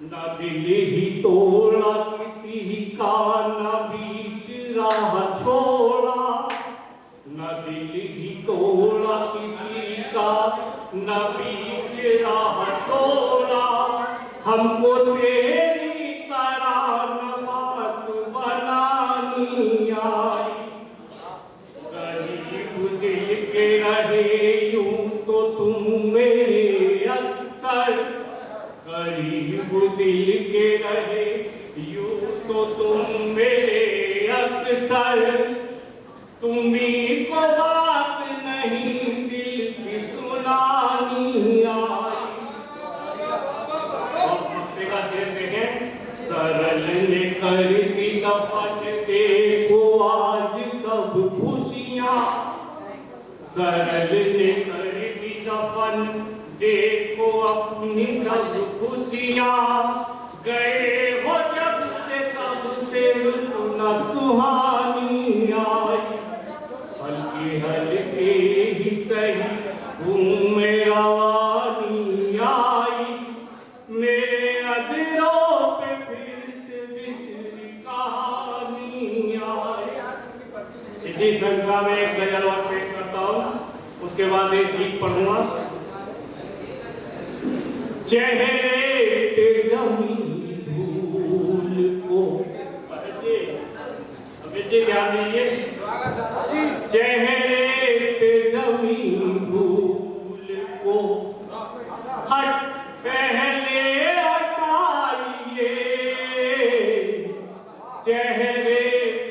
न दिल ही तोड़ा किसी का, न बीच राह छोड़ा। न दिल ही तोड़ा किसी का, न बीच राह छोड़ा। हमको तेरी तरह न बात बनानी आई। गरीब दिल के रहे यूं तो तुम मेरे अक्सर। गरीब दिल के रहे यूं तो तुम मेरे अक्सर। तुम्ही को बात नहीं दिल की सुनानी आई। का शेर देखें। सरल ने कर दी दफन देखो आज सब खुशियां। सरल ने कर दी दफन देखो अपनी सब खुशियां। गए हो जब से तब से न सुहानी आई। हल्के हल्के ही सही घूमे रवानी आई। मेरे अधरों पे फिर से बिसरी कहानी आई। इसी संख्या में एक गजल और पेश करता हूँ, उसके बाद एक गीत पढ़ूंगा। चेहरे पे जमीन धूल को, बच्चे ध्यान दीजिए। चेहरे पे जमीन धूल को हट पहले हटाइए। चेहरे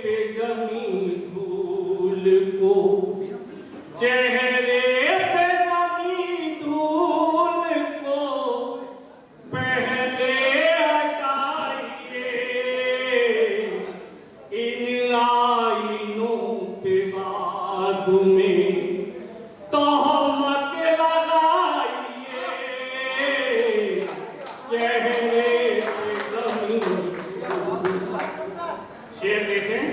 पे जमीन धूल को, चेहरे पे जमीन धूल को पहले हटाइए। इन आईनों पे बाद में तोहमत लगाइए। चेहरे पे जमीन। शेर देखें।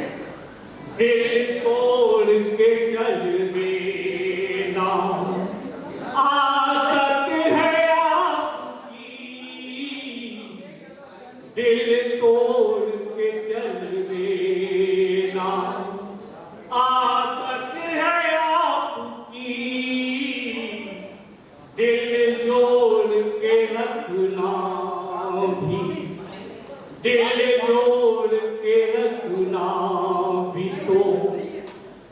दिल तोड़ के चल देना आदत है आपकी। दिल तोड़ के चल देना आदत है आपकी। दिल जोड़ के रखना भी, दिल जोड़ के रखना भी तो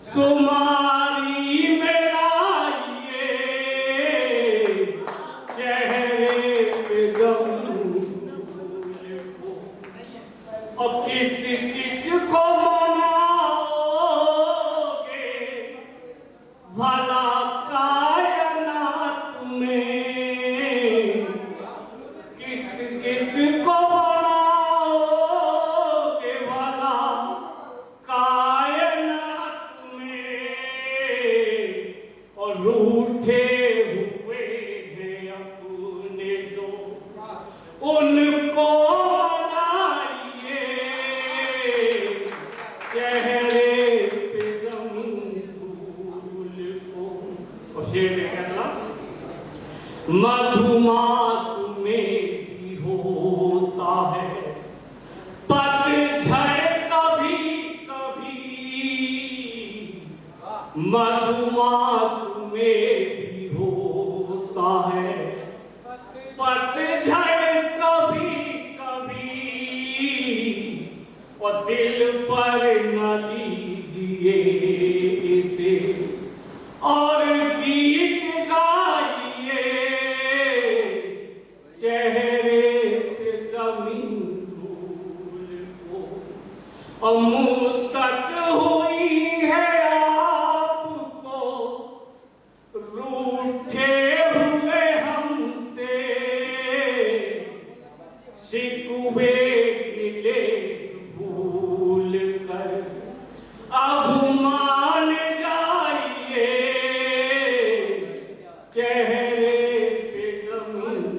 सुमारी में लाइए। चेहरे पे जमीन को और किस किस को मनाओगे भला कायनात में। किस किस को बनाओगे भला कायनात में। और रूठे हुए हैं अपने जो उनको मनाइए। चेहरे पे जमीन धूल को। और शेर में कहना। मधुमास में भी होता है पतझड़ कभी कभी। मधुमास में भी होता है पतझड़ कभी कभी। और दिल पर न लीजिए इसे और गीत गाइए। चेहरे पे जमीन धूल को और मुद्दत हुई है आपको रूठे हुए हमसे। शिकवे गिले भूल कर अब मान जाइए। चेहरे पे जमीन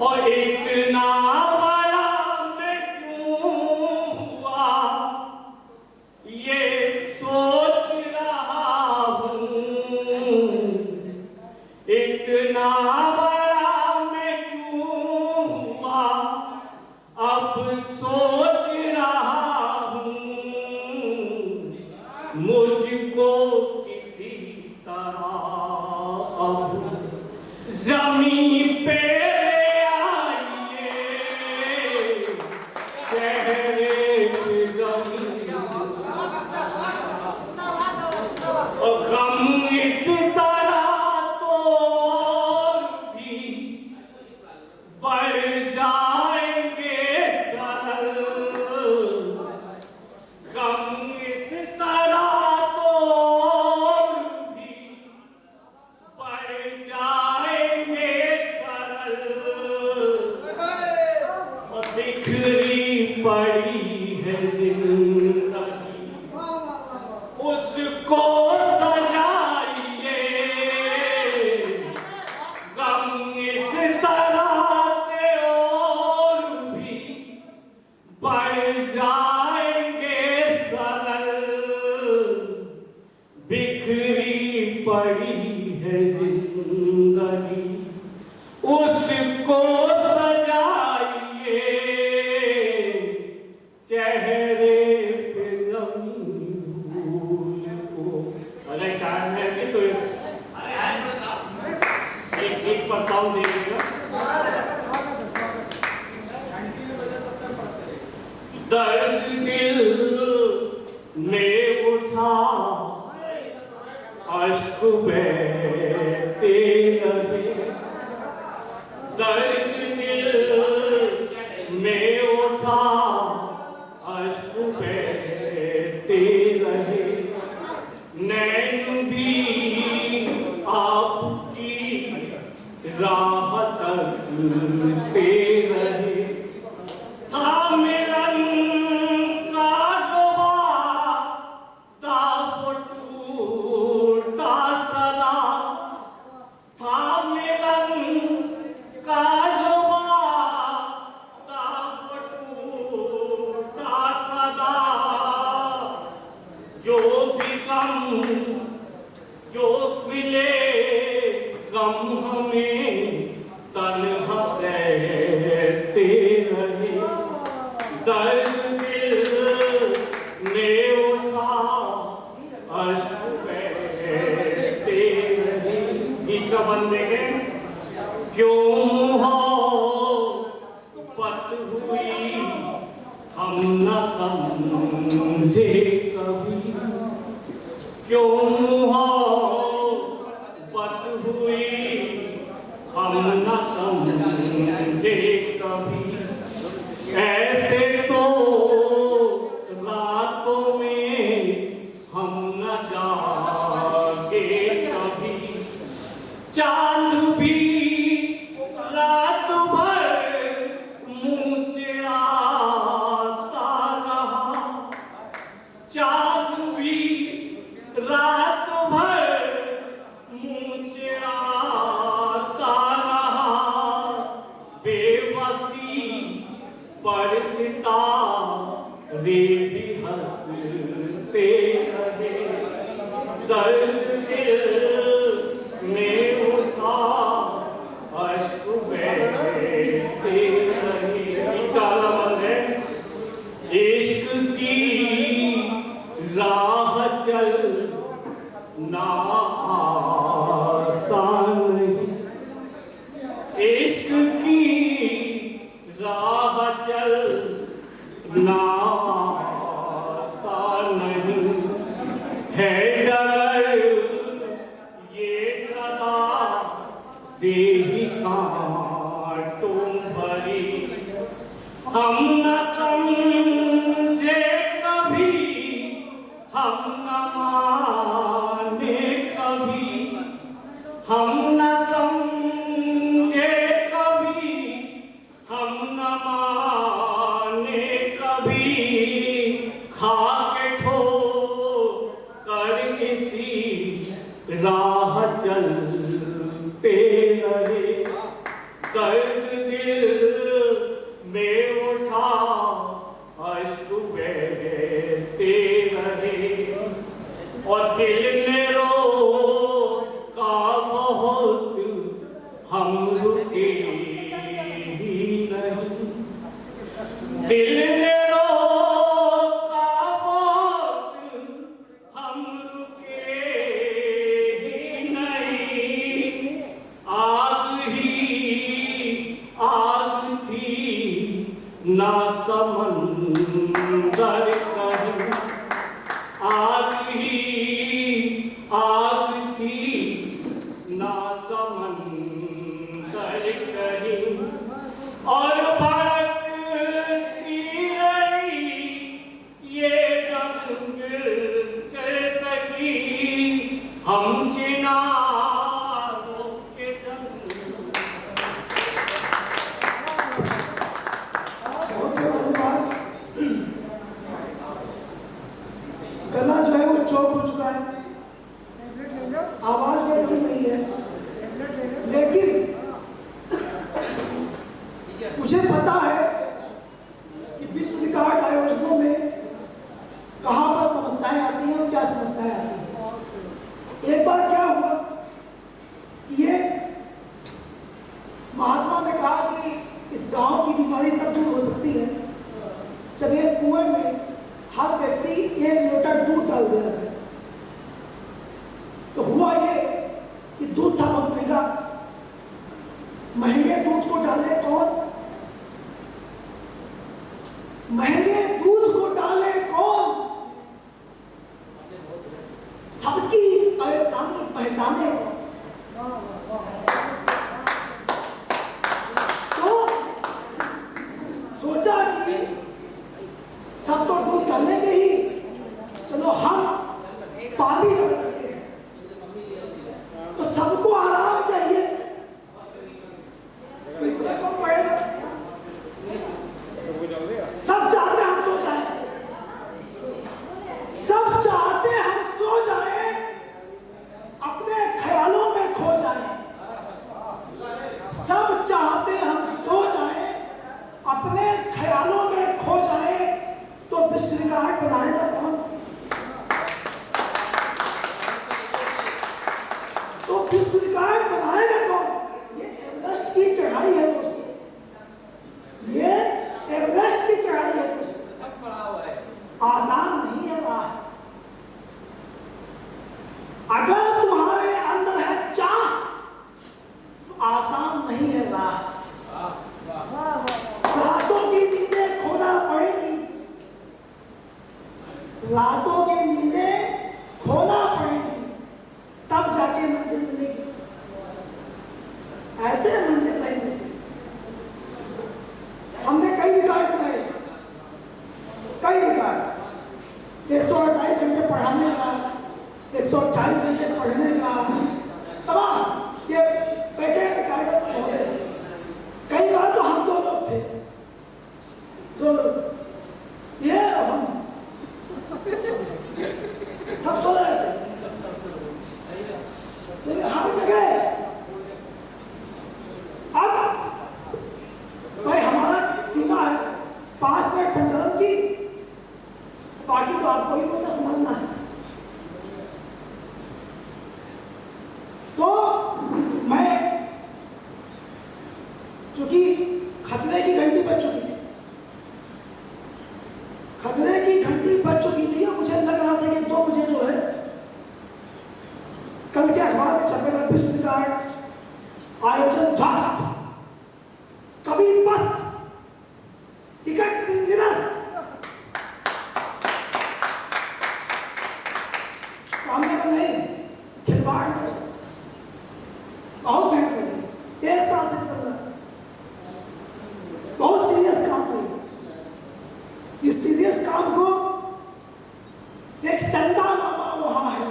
और इतना बड़ा मैं क्यों हुआ ये सोच रहा हूँ। इतना बड़ा मैं जमी पे ले आइए, चेहरे पे जमी, और गम इस तरह तो भी बढ़ जाएंगे सरल, गम इस तरह तो भी बढ़ जाएंगे सरल, और बिखरी पड़ी है जिंदगी, उसको सजाइए, गम इस तरह से और भी बढ़ जाएंगे सरल, बिखरी पड़ी है जिंदगी, उसको सजाइए, चेहरे पे जमी भूल को। अगर टाइम है कि तो एक एक पर ताल देगा। दर्द दिल में उठा, अश्क बहते रहे, दर्द दिल में उठा, अश्क बहते रहे, नैन भी आपकी राह तकते रहे, था मिलन का जुबा, था वो टूटा सदा, था मिलन का जुबा, था वो टूटा सदा, जो भी गम जो मिले गम हमें तन्हा सहते रहे, दर्द दिल में उठा, अश्क बहते रहे। गीत का बंद देखें। क्यों मोहब्बत हुई हम न समझे कभी, क्यों मोहब्बत हुई हम न समझे कभी, ऐसे तो रातों में हम न जागे कभी, चांद भी रात भर मुँह चिढ़ाता रहा, चांद भी रात भर मुँह चिढ़ाता रहा, बेबसी पर सितारे भी हंसते रहे, दर्द दिल में उठा, अश्क बहते रहे। काला मन है। इश्क की राह चल ना आसान नहीं, इश्क की राह चल ना आसान नहीं, है डगर ये सदा से ही कांटों भरी, हम न समझे कभी, हम न माने कभी, हम न समझे कभी, हम न माने कभी, खा के ठोकर इसी राह चलते रहे, दर्द दिल में उठा, अश्क बहते रहे, और ना समंदर कहीं आग ही आग थी, ना समंदर कहीं और भड़कती रही ये रंग के सखी हम चिनारों के जंगल। बहुत बहुत धन्यवाद। गला जो है वो चौक हो चुका है, आवाज में कमी नहीं है, लेकिन मुझे पता है कि विश्व रिकॉर्ड आयोजनों में कहां पर समस्याएं आती हैं और क्या समस्याएं आती हैं। एक बार क्या हुआ कि ये महात्मा ने कहा कि इस गांव की बीमारी तब दूर हो सकती है जब एक कुएं में हर व्यक्ति 1 लोटा दूध डाल दिया करे। तो हुआ ये कि दूध था बहुत महंगा, महंगे दूध को डाले कौन, महंगे दूध को डाले कौन, सबकी परेशानी पहचाने कौन। तो सोचा कि सब तो दूध डालेंगे ही, चलो हम पानी डाल देंगे। तो सबको आराम चाहिए, तो इसमें कौन पड़ेगा? सब चाहते हम सो जाए, सब चाहते हम सो जाए, अपने ख्यालों में खो जाए। सब चाहते हम सो जाए, अपने ख्यालों में खो जाए। तो विश्व रिकॉर्ड बनाएगा कौन? तो विश्व रिकॉर्ड बनाएगा कौन? ये एवरेस्ट की चढ़ाई है दोस्तों, ये एवरेस्ट की चढ़ाई है दोस्तों, आसान नहीं है राह। अगर तुम्हारे अंदर है चाह तो आसान नहीं है राह। रातों की नींदें खोना पड़ेगी, रातों की नींदें खोना पड़ेगी, तब जाके मंजिल मिलेगी, ऐसे मंजिल नहीं मिलती। हमने कई रिकॉर्ड बनाए, कई रिकॉर्ड, 128 घंटे पढ़ाने का, 128 घंटे पढ़ने का, तमाम ये बैठे रिकॉर्ड महोदय। कई बार तो हम 2 लोग थे, 2 लोग, ये और हम सब सो रहे थे, लेकिन हम जगह। अब भाई हमारा सीमा है 5 मिनट संचालन की, बाकी तो आपको ही मुझे समझना है। तो मैं, क्योंकि खतरे की घंटी बज चुकी थी, खतरे की घंटी बज चुकी थी और मुझे लग रहा था कि 2 बजे जो है कल के अखबार में छपेगा विश्व रिकॉर्ड आयोजन ध्वस्त, कभी पस्त, टिकट निरस्त। हमने कहा नहीं, खिलवाड़ नहीं हो सकता, बहुत मेहनत लगी, 1 साल से चल रहा है, बहुत सीरियस काम है। इस सीरियस काम को एक चंदा मामा वहां है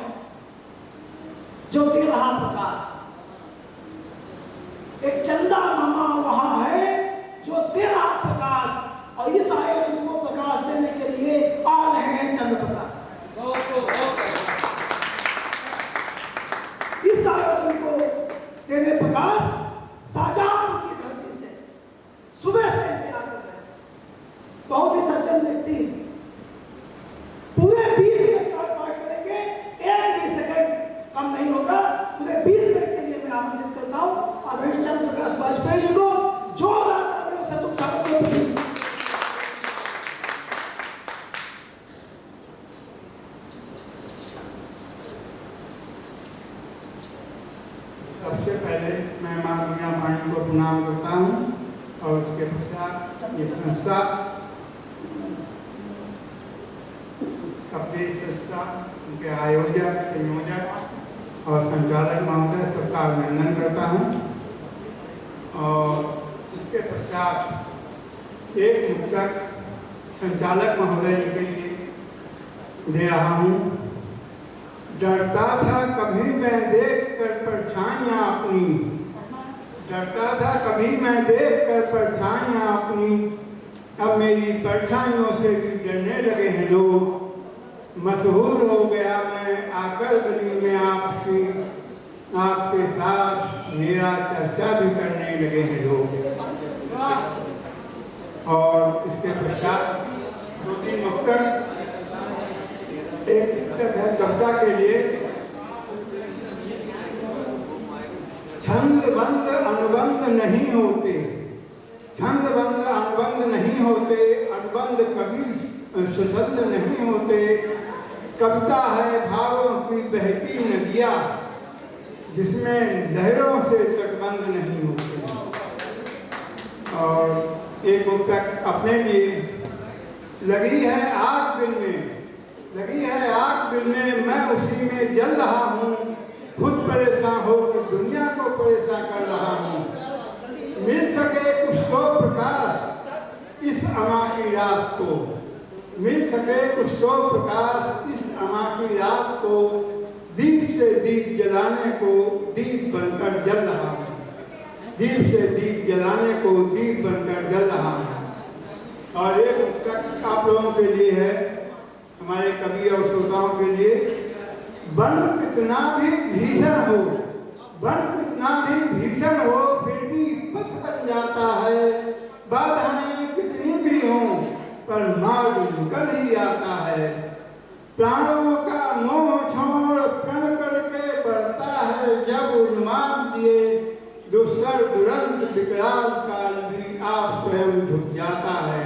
जो दे रहा प्रकाश, एक चंदा मामा वहां है जो दे रहा प्रकाश, और इस आयोजन को प्रकाश देने के लिए आ रहे हैं चंद्र प्रकाश। इस आयोजन को देने प्रकाश शाहजहांपुर की धरती से सुबह से इंतजार कर रहे हैं। बहुत ही सज्जन व्यक्ति, पूरे 20 मिनट का पाठ करेंगे, 1 भी सेकंड कम नहीं होगा। पूरे 20 मिनट के लिए मैं आमंत्रित करता हूं आदरणीय चंद्र प्रकाश वाजपेयी जी को। जोरदार तालियों से तुम स्वागत करो। सबसे पहले मैं मां दुनिया वाणी को प्रणाम करता हूँ। और उसके पश्चात ये संस्था कपदेश संस्था, उनके आयोजक, संयोजक और संचालक महोदय सबका अभिनंदन करता हूँ। और इसके पश्चात एक मुक्तक संचालक महोदय जी के लिए दे रहा हूँ। डरता था कभी मैं देख कर परछाइयाँ अपनी, डरता था कभी मैं देख कर परछाइयाँ अपनी, अब मेरी परछाइयों से भी डरने लगे हैं लोग। मशहूर हो गया मैं आकर गली में आपकी, आपके साथ मेरा चर्चा भी करने लगे हैं लोग। और इसके पश्चात 2-3 मुक्तक, एक मुक्तक है कविता के लिए। छंदबंद अनुबंध नहीं होते, छंदबंद अनुबंध नहीं होते, अनुबंध कभी सुछंद नहीं होते। कविता है भावों की बहती नदियाँ, जिसमें लहरों से तटबंध नहीं होते। और एक मुक्तक अपने लिए। लगी है आग दिल में, लगी है आग दिल में, मैं उसी में जल रहा हूँ। खुद परेशान हो तो दुनिया को परेशान कर रहा हूँ। मिल सके कुछ तो प्रकाश इस अमा की रात को, मिल सके कुछ तो प्रकाश इस अमा की रात को। दीप से दीप जलाने को दीप बनकर जल रहा हूँ, दीप से दीप जलाने को दीप बनकर जल रहा हूँ। और एक मुक्तक आप लोगों के लिए है, हमारे कवि और श्रोताओं के लिए। वन कितना भी भीषण हो, वन कितना भी भीषण हो, फिर भी पथ बन जाता है। बाधाएं कितनी भी हों, पर मार्ग निकल ही आता है। प्राणों का मोह छोड़ प्रण करके बढ़ता है जब उन्माद दिए। दुस्तर दुरंत विकराल काल भी आप स्वयं झुक जाता है।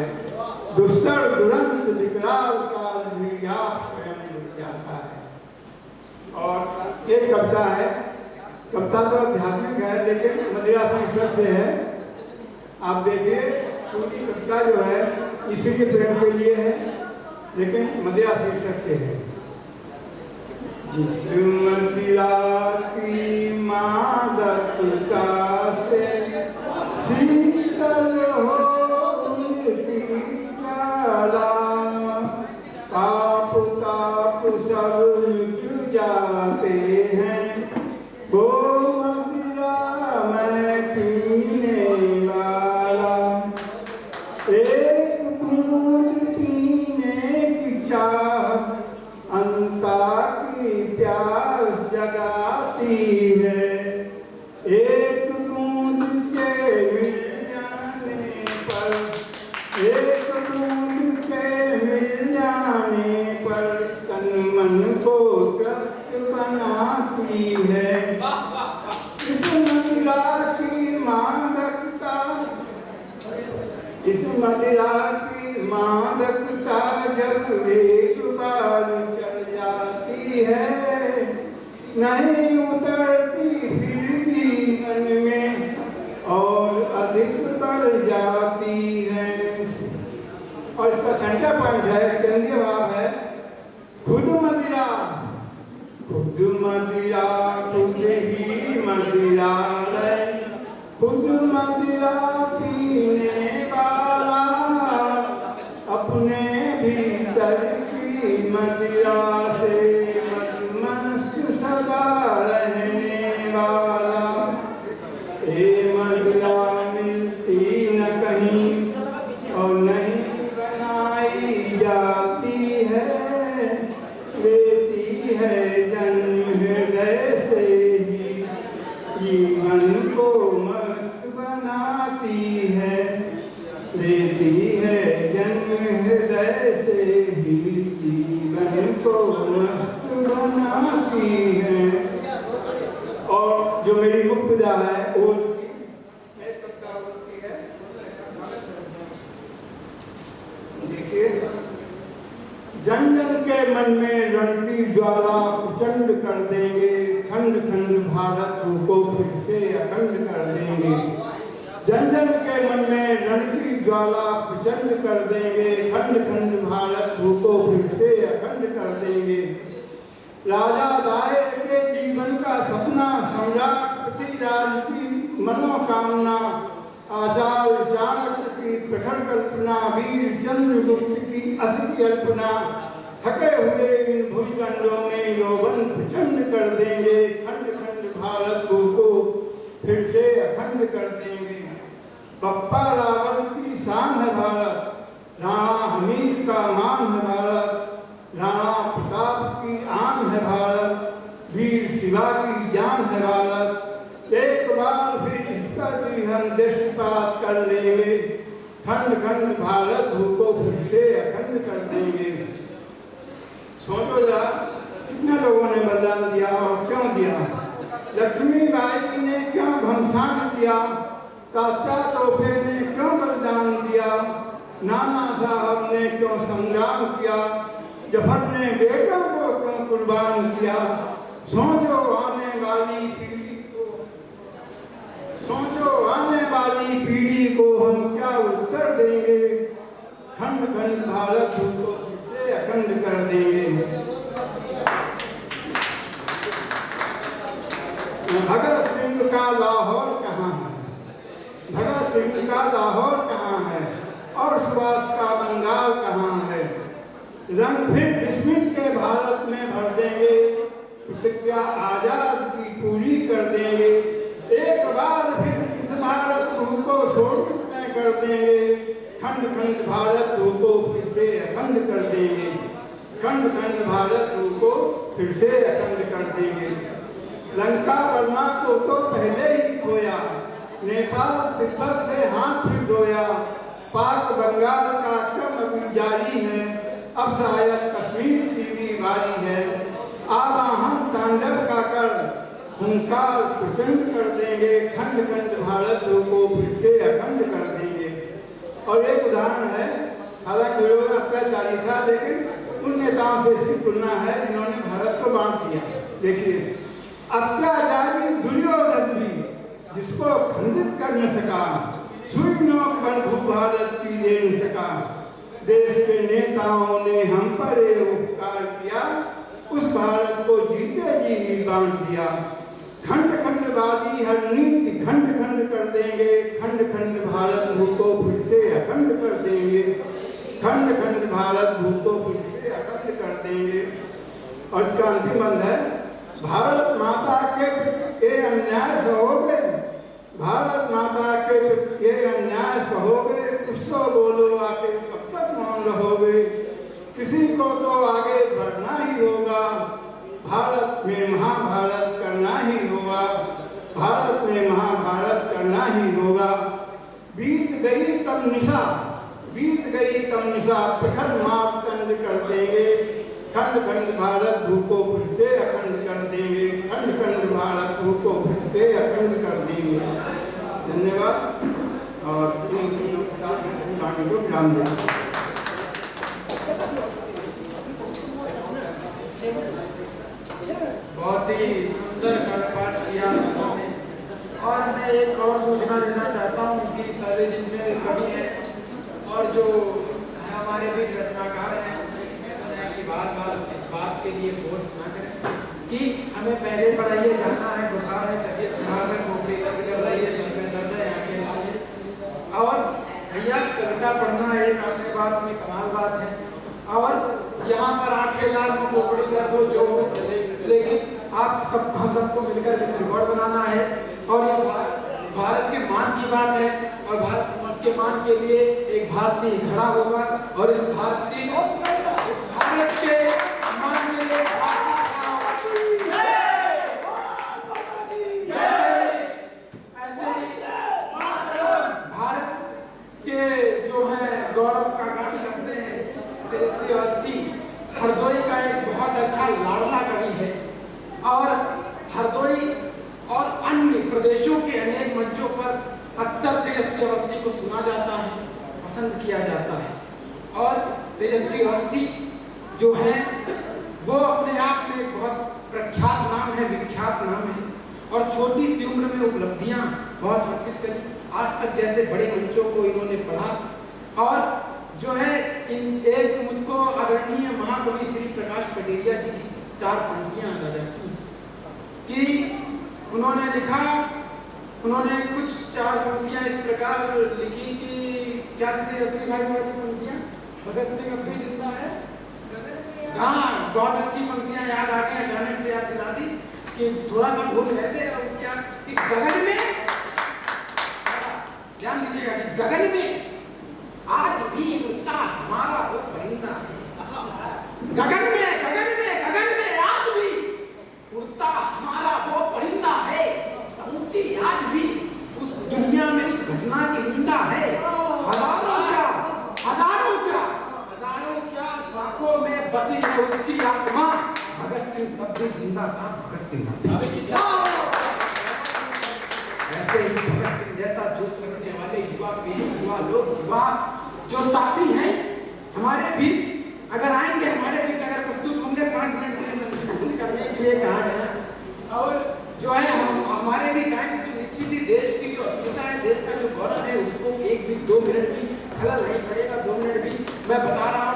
दुस्तर दुरंत विकराल काल भी आप स्वयं झुक जाता है। और एक कविता है, कविता तो आध्यात्मिक है लेकिन मदिरा शीर्षक से है। आप देखिए पूरी कविता जो है इसी के प्रेम के लिए है, लेकिन मदिरा शीर्षक से है। जिस मदिरा की मादकता से शीतल हो उनकी ज्वाला, पाप ताप सब मिट जाते हैं, वो मदिरा मैं पीने वाला। एक बूंद पीने की चाह अंता की प्यास जगाती है। एक बूंद के मिल जाने पर, एक बूंद के मिल जाने पर तन मन को तृप्त बनाती है। इस मदिरा की मादकता, इस मदिरा की मादकता जब एक बार चढ़ जाती है, नहीं उतरती फिर जीवन में और अधिक बढ़ जाती है। और इसका सेंटर पॉइंट है, केंद्रीय भाव है, खुद मदिरा, खुद मदिरा खुद ही मदिरा है। खुद मदिरा पीने वाला, अपने भीतर की मदिरा से मदमस्त सदा रहने वाला। ये मदिरा मिलती न कहीं और नहीं बनाई जाती है, लेती है जन्म हृदय से ही, जीवन को मस्त बनाती है। लेती है जन्म हृदय से ही, जीवन को मस्त बनाती है। और जो मेरी मुख्य विधा है ओज की, मैं कविता ओज की है, देखिए। जन जन के मन में रण की ज्वाला प्रचंड कर देंगे, खंड खंड भारत को फिर से अखंड कर देंगे। जन जन के मन में रण की ज्वाला प्रचंड कर देंगे, खंड खंड भारत भूखो फिर से अखंड कर देंगे। राजा दायर के जीवन का सपना, सम्राट पृथ्वीराज की मनोकामना, आचार्य चाणक्य की प्रखर कल्पना, वीर चंद्रगुप्त की असली अल्पना, थके हुए इन भुजगंडों में यौवन प्रचंड कर देंगे, खंड खंड भारत को फिर से अखंड कर देंगे। बप्पा रावल की शान है भारत, राणा हमीद का मान है भारत, राणा प्रताप की आन है भारत, वीर शिवा की जान है भारत। एक बार फिर इस पर भी हम देशपात कर लेंगे, खंड खंड भारत को फिर से अखंड कर देंगे। सोचो जरा कितने लोगों ने बलिदान दिया और क्यों दिया। लक्ष्मीबाई ने क्यों घमसान किया, तात्या तोपे ने क्यों बलिदान दिया, नाना साहब ने क्यों संग्राम किया, जफर ने बेटा को क्यों कुर्बान किया। सोचो आने वाली पीढ़ी को, सोचो आने वाली पीढ़ी को हम क्या उत्तर देंगे, खंड खंड भारत को फिर से अखंड कर देंगे। भगत सिंह का लाहौर कहाँ है, भगत सिंह का लाहौर कहाँ है, और सुभाष का बंगाल कहाँ है। रंग फिर विस्मित के भारत में भर देंगे, प्रतिज्ञा आजाद की पूरी कर देंगे। एक बार फिर इस भारत को शोषित में कर देंगे, खंड खंड भारत को फिर से अखंड कर देंगे, खंड खंड भारत को फिर से अखंड कर देंगे। लंका बर्मा को तो पहले ही खोया, नेपाल तिब्बत से हाथ फिर धोया, पाक बंगाल का क्रम अभी जारी है, अब शायद कश्मीर की भी बारी है। आवाहन तांडव का कर हुंकार प्रचंड कर देंगे, खंड खंड भारत को फिर से अखंड कर देंगे। और एक उदाहरण है, हालांकि दुर्योधन अत्याचारी था, लेकिन उन नेताओं से इसकी तुलना है जिन्होंने भारत को बांट दिया। देखिए, अत्याचारी दुर्योधन भी जिसको खंडित कर न सका, सुई नोक पर भूभारत की दे न सका। देश के नेताओं ने हम पर एक उपकार किया, उस भारत को जीते जी ही बांट दिया। खंड खंड वाली हर नीति खंड खंड कर देंगे, खंड खंड भारत को फिर से अखंड कर देंगे, खंड खंड भारत को फिर से अखंड कर देंगे। और इसका अंतिम अंत है, भारत माता के अन्याय सहोगे, भारत माता के अन्याय सहोगे, कुछ तो बोलो आखिर कब तक मौन रहोगे। किसी को तो आगे बढ़ना ही होगा, भारत में महाभारत करना ही होगा, भारत में महाभारत करना ही होगा। बीत गई तब निशा, बीत गई तब निशा, प्रखर मापदंड कर देंगे, खंड खंड भारत को फिर से अखंड कर देंगे, खंड खंड भारत को फिर से अखंड कर देंगे। धन्यवाद। और इन शब्दों के साथ मैं वाणी को विराम देता हूँ। बहुत ही सुंदर कंठपाठ किया उन्होंने। और मैं एक और सूचना देना चाहता हूँ कि सारे जिनमें कवि हैं और जो हमारे बीच रचनाकार हैं, कि बार बार इस बात के लिए फोर्स ना करें कि हमें पहले पढ़ाइए, जाना है, बुखार है, तबीयत खराब है, खोपड़ी दर्द कर रही है, सर में दर्द है, आंखें लाल है। और भैया कविता पढ़ना एक अपने बात में कमाल बात है। और यहाँ पर आंखें लाल हो, खोपड़ी दर्द हो, जो हो, लेकिन आप सब हम सबको मिलकर इस रिकॉर्ड बनाना है। और यह भारत के मान की बात है, और भारत के मान के लिए एक भारतीय खड़ा होगा, और इस भारतीय भारत के मान के लिए ऐसे ही भारत के जो है गौरव का गान करते हैं तेजस्वी अवस्थी, हरदोई का एक बहुत अच्छा लाडला कवि है। और हरदोई और अन्य प्रदेशों के अनेक मंचों पर अक्सर तेजस्वी अवस्थी को सुना जाता है, पसंद किया जाता है। और तेजस्वी अवस्थी जो है वो अपने आप में एक बहुत प्रख्यात नाम है, विख्यात नाम है, और छोटी सी उम्र में उपलब्धियां बहुत हासिल करी। आज तक जैसे बड़े मंचों को इन्होंने पढ़ा और जो है एक मुझको आदरणीय महाकवि श्री प्रकाश पटेरिया जी की 4 पंक्तियां याद आ जाती कि उन्होंने लिखा, उन्होंने कुछ 4 पंक्तियां इस प्रकार लिखी कि क्या थी रफी भाई वाली पंक्तियां, भगत सिंह अब भी जिंदा है। हाँ, बहुत अच्छी पंक्तियां याद आ गई, अचानक से याद दिला दी कि थोड़ा सा भूल गए थे। और क्या कि गगन में, ध्यान दीजिएगा कि गगन में आज भी उड़ता हमारा वो परिंदा है। गगन में, गगन में, गगन में आज भी उड़ता हमारा वो परिंदा है। समूची आज भी उस दुनिया में उस घटना की निंदा है। हजारों क्या, हजारों क्या, हजारों क्या लाखों में बसी है उसकी आत्मा। भगत सिंह तब भी जिंदा था, भगत सिंह ऐसे ही भगत सिंह जैसा जोश रखने वाले युवा पीढ़ी, युवा लोग, युवा जो साथी हैं हमारे बीच, अगर आएंगे हमारे बीच, अगर प्रस्तुत होंगे 5 मिनट के लिए संबोधन करने के लिए कहा गया और जो है हम हमारे बीच आएंगे तो निश्चित ही देश की जो अस्मिता है, देश का जो गौरव है उसको 1 भी 2 मिनट भी खलल नहीं पड़ेगा। 2 मिनट भी मैं बता रहा हूँ